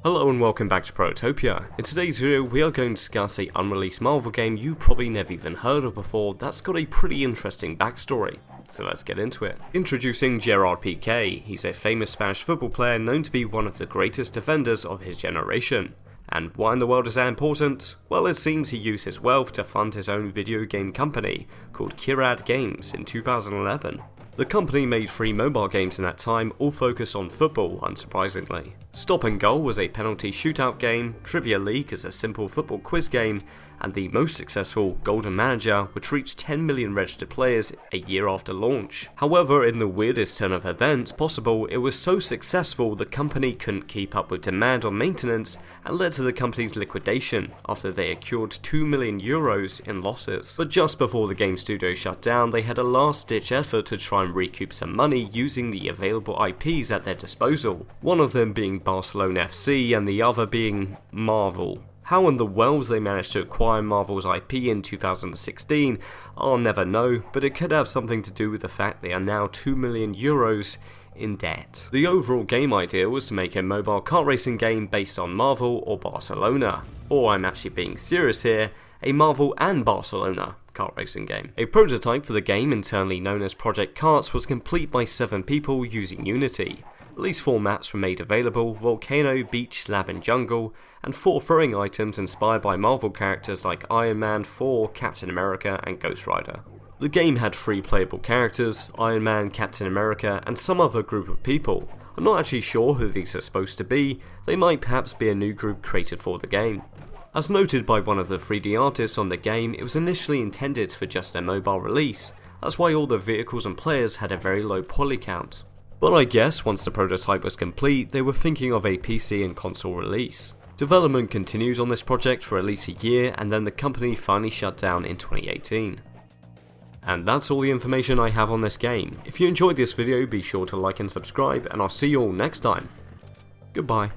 Hello and welcome back to Protopia. In today's video we are going to discuss a unreleased Marvel game you probably never even heard of before that's got a pretty interesting backstory. So let's get into it. Introducing Gerard Piqué. He's a famous Spanish football player known to be one of the greatest defenders of his generation. And why in the world is that important? Well, it seems he used his wealth to fund his own video game company called Kart Games in 2011. The company made 3 mobile games in that time, all focused on football, unsurprisingly. Stop and Goal was a penalty shootout game, Trivia League is a simple football quiz game, and the most successful, Golden Manager, which reached 10 million registered players a year after launch. However, in the weirdest turn of events possible, it was so successful the company couldn't keep up with demand on maintenance and led to the company's liquidation after they accrued €2 million in losses. But just before the game studio shut down, they had a last-ditch effort to try and recoup some money using the available IPs at their disposal, one of them being Barcelona FC and the other being Marvel. How in the world they managed to acquire Marvel's IP in 2016, I'll never know, but it could have something to do with the fact they are now €2 million in debt. The overall game idea was to make a mobile kart racing game based on Marvel or Barcelona, or I'm actually being serious here, a Marvel and Barcelona kart racing game. A prototype for the game, internally known as Project Kart, was complete by 7 people using Unity. At least 4 maps were made available: Volcano, Beach, Lab and Jungle, and 4 throwing items inspired by Marvel characters like Iron Man, Thor, Captain America and Ghost Rider. The game had 3 playable characters: Iron Man, Captain America and some other group of people. I'm not actually sure who these are supposed to be, they might perhaps be a new group created for the game. As noted by one of the 3D artists on the game, it was initially intended for just a mobile release, that's why all the vehicles and players had a very low poly count. But I guess once the prototype was complete, they were thinking of a PC and console release. Development continued on this project for at least a year, and then the company finally shut down in 2018. And that's all the information I have on this game. If you enjoyed this video, be sure to like and subscribe, and I'll see you all next time. Goodbye.